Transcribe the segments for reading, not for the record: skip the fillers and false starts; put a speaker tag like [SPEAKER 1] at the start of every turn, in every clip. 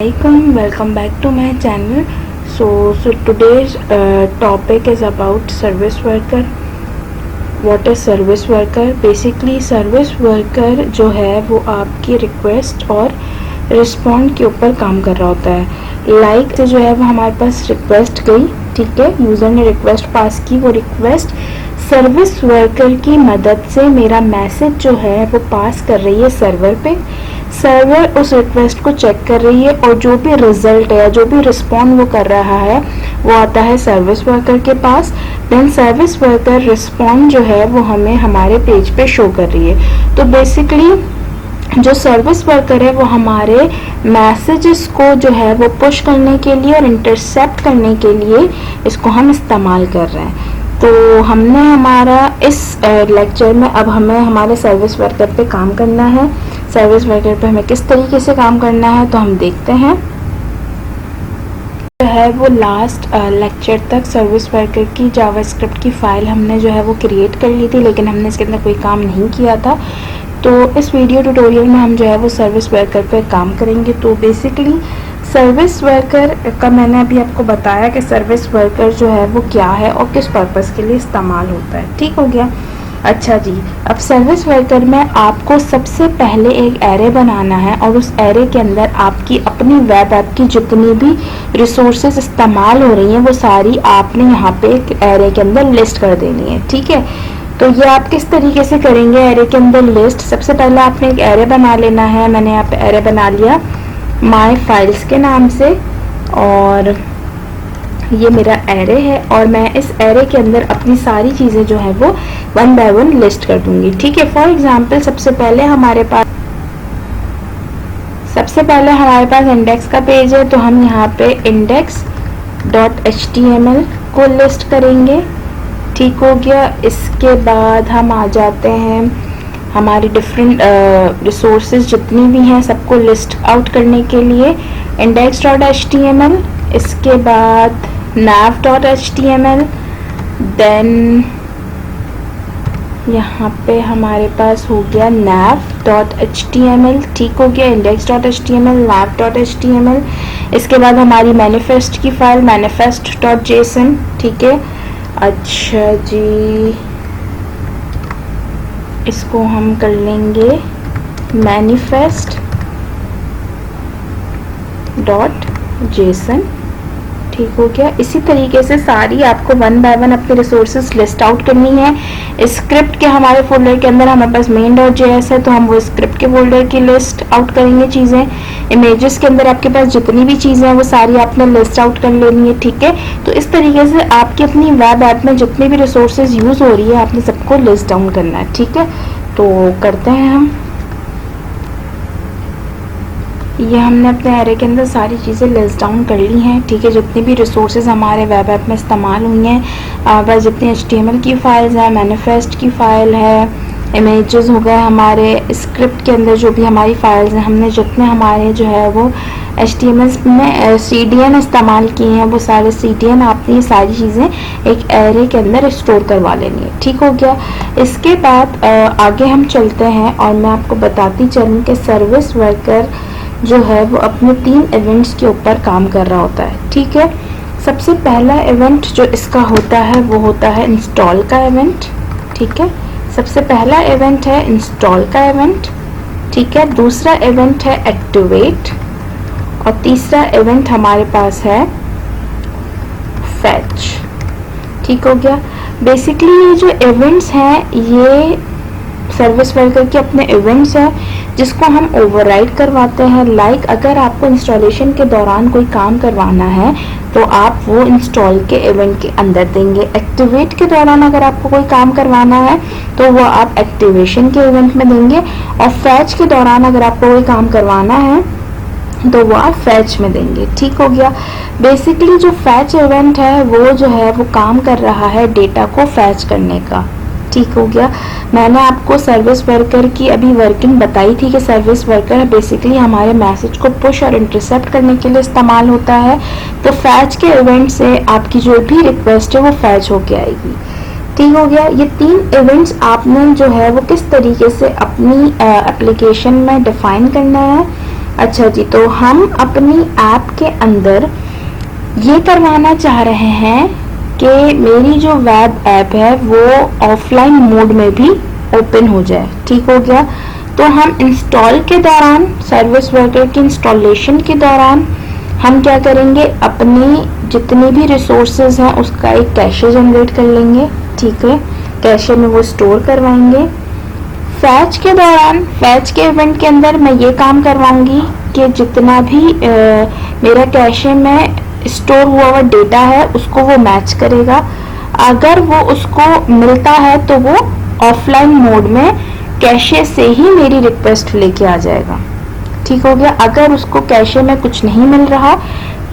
[SPEAKER 1] Assalamualaikum, welcome back to my channel. So today's topic is about service worker. What is service worker? Basically service worker जो है वो आपकी request और respond के ऊपर काम कर रहा होता है। लाइक से जो है वो हमारे पास रिक्वेस्ट गई, ठीक है, यूज़र ने रिक्वेस्ट पास की, वो रिक्वेस्ट सर्विस वर्कर की मदद से मेरा मैसेज जो है वो पास कर रही है सर्वर पे। सर्वर उस रिक्वेस्ट को चेक कर रही है और जो भी रिजल्ट है, जो भी रिस्पॉन्ड वो कर रहा है वो आता है सर्विस वर्कर के पास। देन सर्विस वर्कर रिस्पॉन्ड जो है वो हमें हमारे पेज पे शो कर रही है। तो बेसिकली जो सर्विस वर्कर है वो हमारे मैसेजेस को जो है वो पुश करने के लिए और इंटरसेप्ट करने के लिए इसको हम इस्तेमाल कर रहे हैं। तो हमने हमारा इस लेक्चर में अब हमें हमारे सर्विस वर्कर पे काम करना है। सर्विस वर्कर पे हमें किस तरीके से काम करना है तो हम देखते हैं। जो है वो लास्ट लेक्चर तक सर्विस वर्कर की जावास्क्रिप्ट की फ़ाइल हमने जो है वो क्रिएट कर ली थी, लेकिन हमने इसके अंदर कोई काम नहीं किया था। तो इस वीडियो ट्यूटोरियल में हम जो है वो सर्विस वर्कर पे काम करेंगे। तो बेसिकली सर्विस वर्कर का मैंने अभी आपको बताया कि सर्विस वर्कर जो है वो क्या है और किस पर्पस के लिए इस्तेमाल होता है, ठीक हो गया। अच्छा जी, अब सर्विस वर्कर में आपको सबसे पहले एक एरे बनाना है और उस एरे के अंदर आपकी अपनी वेब ऐप की जितनी भी रिसोर्सेज इस्तेमाल हो रही हैं वो सारी आपने यहाँ पे एक एरे के अंदर लिस्ट कर देनी है, ठीक है। तो ये आप किस तरीके से करेंगे एरे के अंदर लिस्ट? सबसे पहले आपने एक एरे बना लेना है। मैंने यहाँ पे एरे बना लिया माय फाइल्स के नाम से और ये मेरा एरे है और मैं इस एरे के अंदर अपनी सारी चीज़ें जो है वो वन बाय वन लिस्ट कर दूंगी, ठीक है। फॉर एग्जांपल सबसे पहले हमारे पास इंडेक्स का पेज है, तो हम यहाँ पे index.html को लिस्ट करेंगे, ठीक हो गया। इसके बाद हम आ जाते हैं हमारी डिफरेंट रिसोर्सेज जितनी भी हैं सबको लिस्ट आउट करने के लिए index.html, इसके बाद nav.html, देन यहाँ पे हमारे पास हो गया nav.html, ठीक हो गया, index.html, nav.html। इसके बाद हमारी मैनिफेस्ट की फाइल manifest.json, ठीक है। अच्छा जी, इसको हम कर लेंगे manifest.json, ठीक हो गया। इसी तरीके से सारी आपको वन बाय वन अपने रिसोर्सेज लिस्ट आउट करनी है। स्क्रिप्ट के हमारे फोल्डर के अंदर हमारे पास main.js है, तो हम वो स्क्रिप्ट के फोल्डर की लिस्ट आउट करेंगे चीज़ें। इमेजेस के अंदर आपके पास जितनी भी चीज़ें हैं वो सारी आपने लिस्ट आउट कर लेनी है, ठीक है। तो इस तरीके से आपकी अपनी वेब ऐप में जितनी भी रिसोर्सेज यूज़ हो रही है आपने सबको लिस्ट डाउन करना है, ठीक है। तो करते हैं हम ये हमने अपने एरे के अंदर सारी चीज़ें लिस्ट डाउन कर ली हैं, ठीक है। जितनी भी रिसोर्सेज हमारे वेब ऐप में इस्तेमाल हुई हैं, बस जितनी HTML की फ़ाइल्स हैं, मैनिफेस्ट की फ़ाइल है, इमेजेस हो गए, हमारे स्क्रिप्ट के अंदर जो भी हमारी फ़ाइल्स हैं, हमने जितने हमारे जो है वो HTML में CDN इस्तेमाल किए हैं वो सारे CDN आपने ये सारी चीज़ें एक एरे के अंदर स्टोर करवा लेनी है, ठीक हो गया। इसके बाद आगे हम चलते हैं और मैं आपको बताती चलूँ कि सर्विस वर्कर जो है वो अपने 3 इवेंट्स के ऊपर काम कर रहा होता है, ठीक है। सबसे पहला इवेंट जो इसका होता है वो होता है इंस्टॉल का इवेंट, ठीक है। सबसे पहला इवेंट है इंस्टॉल का इवेंट, ठीक है। दूसरा इवेंट है एक्टिवेट और तीसरा इवेंट हमारे पास है फैच, ठीक हो गया। बेसिकली ये जो इवेंट्स हैं ये सर्विस वर्कर के अपने इवेंट्स हैं जिसको हम ओवरराइड करवाते हैं। लाइक अगर आपको इंस्टॉलेशन के दौरान कोई काम करवाना है तो आप वो इंस्टॉल के इवेंट के अंदर देंगे। एक्टिवेट के दौरान अगर आपको कोई काम करवाना है तो वो आप एक्टिवेशन के इवेंट में देंगे और फैच के दौरान अगर आपको कोई काम करवाना है तो वो आप फैच में देंगे, ठीक हो गया। बेसिकली जो फैच इवेंट है वो जो है वो काम कर रहा है डेटा को फैच करने का, ठीक हो गया। मैंने आपको सर्विस वर्कर की अभी वर्किंग बताई थी कि सर्विस वर्कर बेसिकली हमारे मैसेज को पुश और इंटरसेप्ट करने के लिए इस्तेमाल होता है। तो फैच के इवेंट से आपकी जो भी रिक्वेस्ट है वो फैच होके आएगी, ठीक हो गया। ये 3 इवेंट्स आपने जो है वो किस तरीके से अपनी एप्लीकेशन में डिफाइन करना है अच्छा जी, तो हम अपनी ऐप के अंदर ये करवाना चाह रहे हैं कि मेरी जो वेब ऐप है वो ऑफलाइन मोड में भी ओपन हो जाए। ठीक हो गया। तो हम इंस्टॉल के दौरान, सर्विस वर्कर की इंस्टॉलेशन के दौरान हम क्या करेंगे, अपनी जितनी भी रिसोर्सेज हैं उसका एक कैशे जनरेट कर लेंगे। ठीक है, कैशे में वो स्टोर करवाएंगे। फैच के दौरान, फैच के इवेंट के अंदर मैं ये काम करवाऊंगी कि जितना भी मेरा कैशे में स्टोर हुआ हुआ डेटा है उसको वो मैच करेगा। अगर वो उसको मिलता है तो वो ऑफलाइन मोड में कैशे से ही मेरी रिक्वेस्ट लेके आ जाएगा। ठीक हो गया। अगर उसको कैशे में कुछ नहीं मिल रहा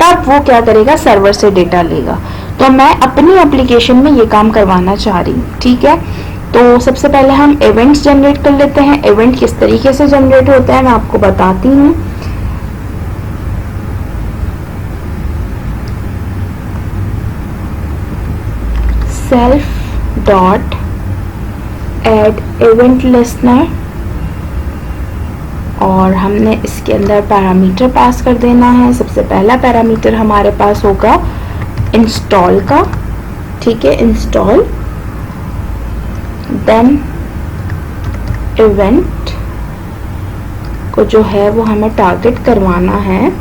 [SPEAKER 1] तब वो क्या करेगा, सर्वर से डेटा लेगा। तो मैं अपनी एप्लीकेशन में ये काम करवाना चाह रही हूँ। ठीक है, तो सबसे पहले हम इवेंट्स जनरेट कर लेते हैं। इवेंट किस तरीके से जनरेट होता है मैं आपको बताती हूँ। Self dot add event listener, और हमने इसके अंदर पैरामीटर पास कर देना है। सबसे पहला पैरामीटर हमारे पास होगा इंस्टॉल का। ठीक है, इंस्टॉल, देन इवेंट को जो है वो हमें टारगेट करवाना है,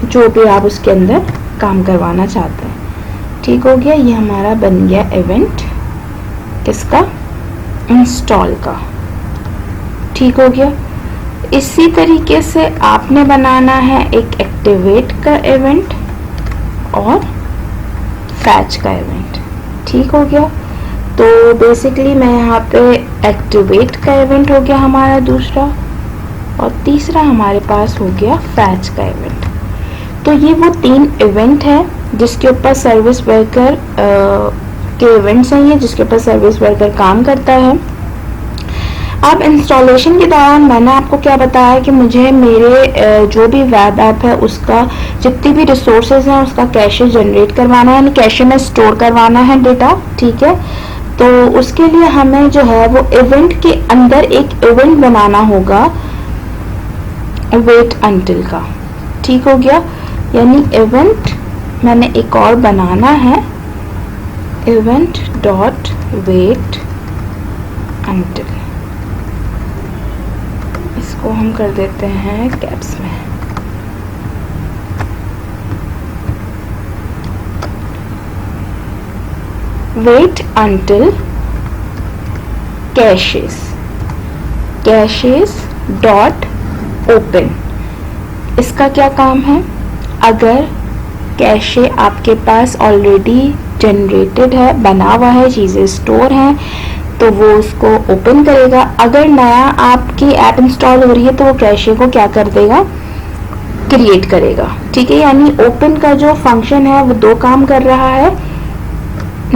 [SPEAKER 1] जो भी आप उसके अंदर काम करवाना चाहते हैं। ठीक हो गया, ये हमारा बन गया इवेंट किसका, इंस्टॉल का। ठीक हो गया। इसी तरीके से आपने बनाना है एक एक्टिवेट का इवेंट और फैच का इवेंट। ठीक हो गया। तो बेसिकली मैं यहाँ पे एक्टिवेट का इवेंट हो गया हमारा दूसरा, और तीसरा हमारे पास हो गया फैच का इवेंट। तो ये वो 3 इवेंट है जिसके ऊपर सर्विस वर्कर के इवेंट्स हैं, ये जिसके ऊपर सर्विस वर्कर काम करता है। अब इंस्टॉलेशन के दौरान मैंने आपको क्या बताया कि मुझे मेरे जो भी वेब ऐप है उसका जितनी भी रिसोर्सेज हैं उसका कैशे जनरेट करवाना है, यानी कैशे में स्टोर करवाना है डेटा। ठीक है, तो उसके लिए हमें जो है वो इवेंट के अंदर एक इवेंट बनाना होगा वेट अंटिल का। ठीक हो गया, यानी इवेंट मैंने एक और बनाना है, इवेंट डॉट वेट अंटिल। इसको हम कर देते हैं कैप्स में। Wait until caches, caches dot open. इसका क्या काम है, अगर कैशे आपके पास ऑलरेडी जनरेटेड है, बना हुआ है, चीज़ें स्टोर हैं, तो वो उसको ओपन करेगा। अगर नया आपकी ऐप इंस्टॉल हो रही है तो वो कैशे को क्या कर देगा, क्रिएट करेगा। ठीक है, यानी ओपन का जो फंक्शन है वो 2 काम कर रहा है,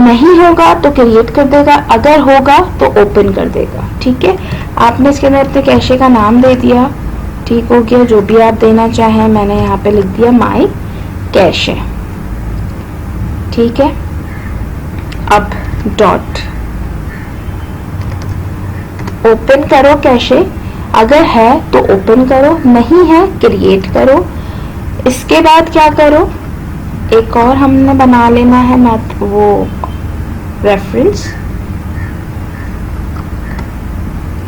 [SPEAKER 1] नहीं होगा तो क्रिएट कर देगा, अगर होगा तो ओपन कर देगा। ठीक है, आपने इसके अंदर अपने कैशे का नाम दे दिया। ठीक हो गया, जो भी आप देना चाहें, मैंने यहाँ पे लिख दिया माई कैशे। ठीक है, अब डॉट ओपन करो कैशे, अगर है तो ओपन करो, नहीं है क्रिएट करो। इसके बाद क्या करो, एक और हमने बना लेना है वो रेफरेंस,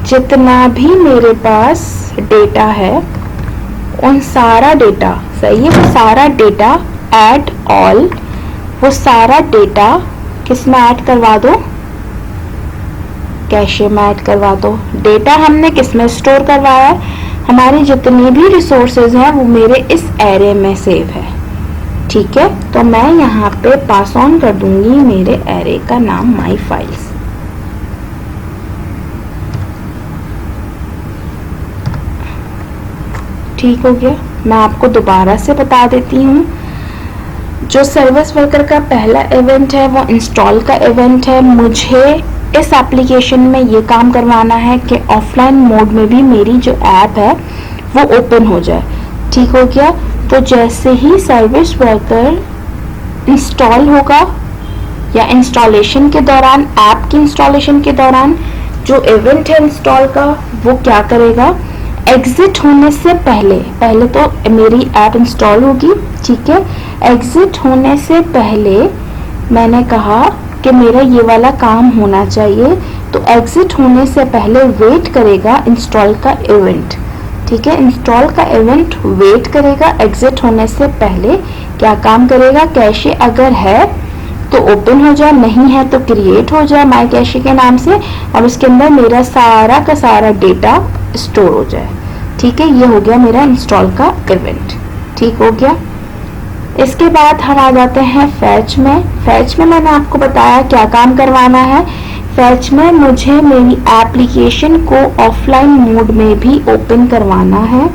[SPEAKER 1] जितना भी मेरे पास डेटा है उन सारा डेटा, सही है, वो सारा डेटा ऐड ऑल, वो सारा डेटा किस में ऐड करवा दो, कैशे में ऐड करवा दो। डेटा हमने किस में स्टोर करवाया है, हमारी जितनी भी रिसोर्सेज हैं वो मेरे इस एरे में सेव है। ठीक है, तो मैं यहाँ पे पास ऑन कर दूंगी मेरे एरे का नाम माई फाइल्स। ठीक हो गया, मैं आपको दोबारा से बता देती हूँ। जो सर्विस वर्कर का पहला इवेंट है वो इंस्टॉल का इवेंट है। मुझे इस एप्लीकेशन में ये काम करवाना है कि ऑफलाइन मोड में भी मेरी जो ऐप है वो ओपन हो जाए। ठीक हो गया, तो जैसे ही सर्विस वर्कर इंस्टॉल होगा या इंस्टॉलेशन के दौरान, ऐप की इंस्टॉलेशन के दौरान जो इवेंट है इंस्टॉल का, वो क्या करेगा, एग्जिट होने से पहले, पहले तो मेरी ऐप इंस्टॉल होगी, ठीक है। एग्जिट होने से पहले मैंने कहा कि मेरा ये वाला काम होना चाहिए, तो एग्जिट होने से पहले वेट करेगा इंस्टॉल का इवेंट, ठीक है। इंस्टॉल का इवेंट वेट करेगा एग्जिट होने से पहले। क्या काम करेगा, कैशे अगर है तो ओपन हो जाए, नहीं है तो क्रिएट हो जाए माई कैशे के नाम से, और उसके अंदर मेरा सारा का सारा डेटा स्टोर हो जाए, ठीक है। ये हो गया मेरा इंस्टॉल का इवेंट, ठीक हो गया। इसके बाद हम आ जाते हैं फैच में। फैच में मैंने आपको बताया क्या काम करवाना है। फैच में मुझे मेरी एप्लीकेशन को ऑफलाइन मोड में भी ओपन करवाना है,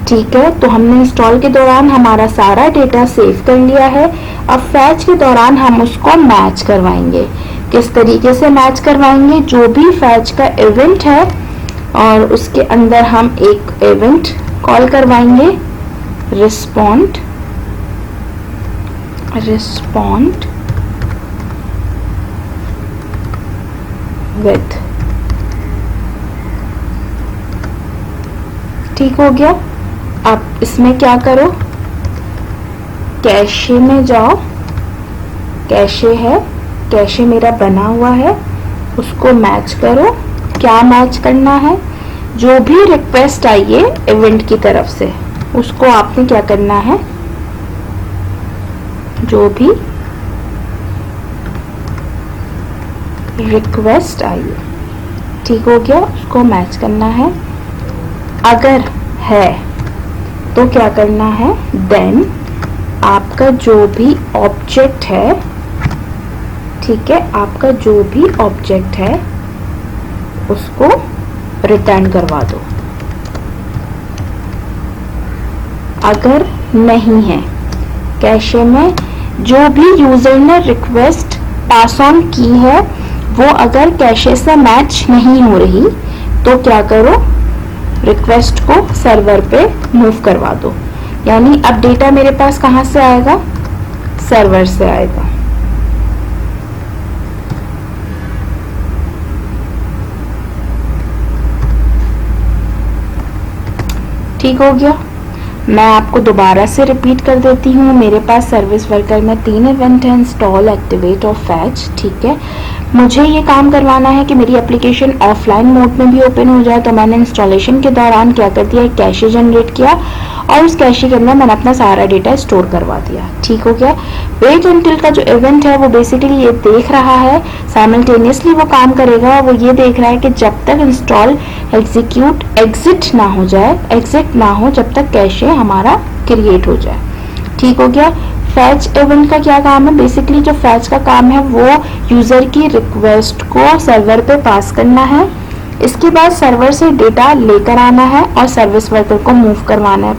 [SPEAKER 1] ठीक है। तो हमने इंस्टॉल के दौरान हमारा सारा डेटा सेव कर लिया है। अब फैच के दौरान हम उसको मैच करवाएंगे। किस तरीके से मैच करवाएंगे, जो भी फैच का इवेंट है और उसके अंदर हम एक इवेंट कॉल करवाएंगे, रिस्पॉन्ड विथ, ठीक हो गया। अब इसमें क्या करो, कैशे में जाओ, कैशे है, कैशे मेरा बना हुआ है, उसको मैच करो। क्या मैच करना है, जो भी रिक्वेस्ट आई है इवेंट की तरफ से उसको आपने क्या करना है, जो भी रिक्वेस्ट आई है, ठीक हो गया, उसको मैच करना है। अगर है तो क्या करना है, देन आपका जो भी ऑब्जेक्ट है, ठीक है, आपका जो भी ऑब्जेक्ट है उसको रिटर्न करवा दो। अगर नहीं है, कैशे में जो भी यूजर ने रिक्वेस्ट पास ऑन की है वो अगर कैशे से मैच नहीं हो रही तो क्या करो, रिक्वेस्ट को सर्वर पे मूव करवा दो। यानी अब डेटा मेरे पास कहाँ से आएगा, सर्वर से आएगा। ठीक हो गया। मैं आपको दोबारा से रिपीट कर देती हूँ। मेरे पास सर्विस वर्कर में 3 इवेंट है, इंस्टॉल, एक्टिवेट और फैच, ठीक है। मुझे ये काम करवाना है कि मेरी एप्लीकेशन ऑफलाइन मोड में भी ओपन हो जाए। तो मैंने इंस्टॉलेशन के दौरान क्या कर दिया, एक कैशे जनरेट किया और उस कैशे के अंदर मैंने अपना सारा डेटा स्टोर करवा दिया, ठीक हो गया। वेट अंटिल का जो इवेंट है वो बेसिकली ये देख रहा है, साइमल्टेनियसली वो काम करेगा। वो ये देख रहा है कि जब तक इंस्टॉल एग्जीक्यूट एग्जिट ना हो जाए, एग्जिट ना हो जब तक कैशे हमारा क्रिएट हो जाए, ठीक हो गया। फैच इवेंट का क्या काम है, बेसिकली जो फैच का काम है वो यूजर की रिक्वेस्ट को सर्वर पे पास करना है। इसके बाद सर्वर से डेटा लेकर आना है और सर्विस वर्कर को मूव करवाना है,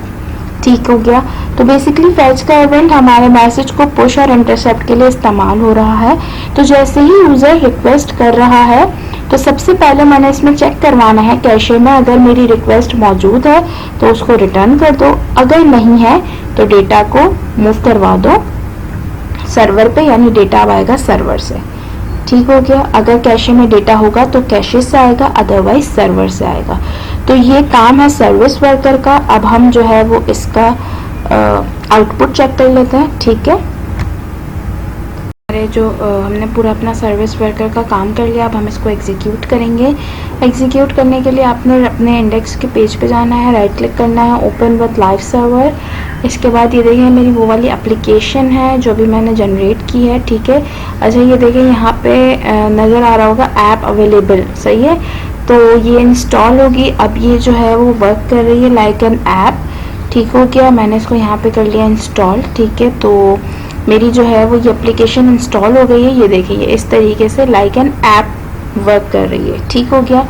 [SPEAKER 1] ठीक हो गया। तो बेसिकली फैच का इवेंट हमारे मैसेज को पुश और इंटरसेप्ट के लिए इस्तेमाल हो रहा है। तो जैसे ही यूजर रिक्वेस्ट कर रहा है तो सबसे पहले मैंने इसमें चेक करवाना है कैशे में अगर मेरी रिक्वेस्ट मौजूद है तो उसको रिटर्न कर दो, अगर नहीं है तो डेटा को मूव करवा दो सर्वर पे, यानी डेटा आएगा सर्वर से, ठीक हो गया। अगर कैशे में डेटा होगा तो कैशे से आएगा, अदरवाइज सर्वर से आएगा। तो ये काम है सर्विस वर्कर का। अब हम जो है वो इसका आउटपुट चेक कर लेते हैं, ठीक है। जो हमने पूरा अपना सर्विस वर्कर का काम कर लिया, अब हम इसको एग्जीक्यूट करेंगे। एग्जीक्यूट करने के लिए आपने अपने इंडेक्स के पेज पे जाना है, राइट क्लिक करना है, ओपन विद लाइव सर्वर। इसके बाद ये देखिए मेरी वो वाली एप्लीकेशन है जो भी मैंने जनरेट की है, ठीक है। अच्छा ये देखिए यहाँ पे नज़र आ रहा होगा ऐप अवेलेबल, सही है। तो ये इंस्टॉल होगी, अब ये जो है वो वर्क कर रही है लाइक एन ऐप, ठीक हो गया। मैंने इसको यहाँ पे कर लिया इंस्टॉल, ठीक है। तो मेरी जो है वो ये एप्लीकेशन इंस्टॉल हो गई है, ये देखिए इस तरीके से लाइक एन ऐप वर्क कर रही है, ठीक हो गया।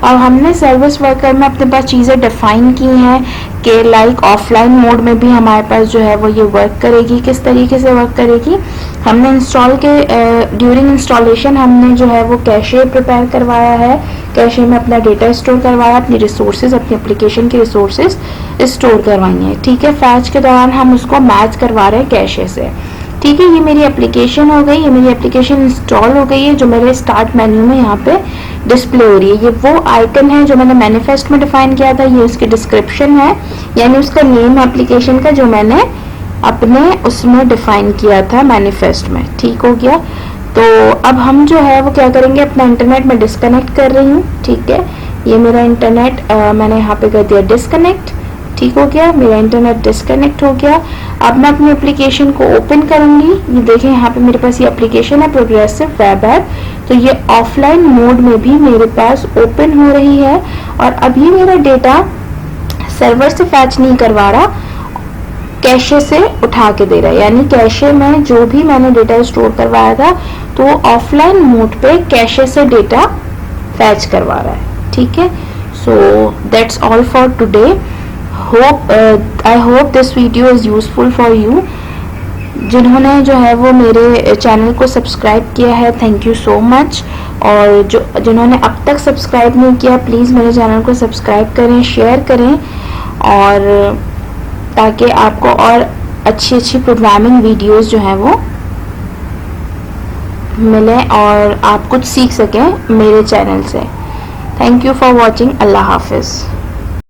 [SPEAKER 1] अब हमने सर्विस वर्कर में अपने पास चीज़ें डिफाइन की हैं कि लाइक ऑफलाइन मोड में भी हमारे पास जो है वो ये वर्क करेगी। किस तरीके से वर्क करेगी, हमने इंस्टॉल के ड्यूरिंग इंस्टॉलेशन हमने जो है वो कैशे प्रिपेयर करवाया है, कैशे में अपना डेटा स्टोर करवाया, अपनी रिसोर्सेज, अपनी एप्लीकेशन की रिसोर्सेज स्टोर करवाई हैं, ठीक है। फैच के दौरान हम उसको मैच करवा रहे हैं कैशे से, ठीक है, ये मेरी एप्लीकेशन हो गई, ये मेरी एप्लीकेशन इंस्टॉल हो गई है, जो मेरे स्टार्ट मेन्यू में यहाँ पे डिस्प्ले हो रही है। ये वो आइकन है जो मैंने मैनिफेस्ट में डिफाइन किया था, ये उसकी डिस्क्रिप्शन है, यानी उसका नेम एप्लीकेशन का जो मैंने अपने उसमें डिफाइन किया था मैनिफेस्ट में। ठीक हो गया। तो अब हम जो है वो क्या करेंगे, अपना इंटरनेट में डिस्कनेक्ट कर रही हूँ। ठीक है, ये मेरा इंटरनेट मैंने यहाँ पे कर दिया डिस्कनेक्ट। ठीक हो गया, मेरा इंटरनेट डिस्कनेक्ट हो गया। अब मैं अपनी एप्लीकेशन को ओपन करूंगी। ये देखें, यहाँ पे मेरे पास ये एप्लीकेशन है प्रोग्रेसिव वेब ऐप, तो ये ऑफलाइन मोड में भी मेरे पास ओपन हो रही है और अभी मेरा डेटा सर्वर से फैच नहीं करवा रहा, कैशे से उठा के दे रहा है, यानी कैशे में जो भी मैंने डेटा स्टोर करवाया था तो ऑफलाइन मोड पे कैशे से डेटा फैच करवा रहा है। ठीक है, so that's all for today. I hope this video is useful for you. जिन्होंने जो है वो मेरे चैनल को सब्सक्राइब किया है, थैंक यू सो मच। और जिन्होंने अब तक सब्सक्राइब नहीं किया, प्लीज़ मेरे चैनल को सब्सक्राइब करें, शेयर करें, और ताकि आपको और अच्छी अच्छी प्रोग्रामिंग वीडियोस जो हैं वो मिले और आप कुछ सीख सकें मेरे चैनल से। Thank you for watching. अल्लाह हाफिज़।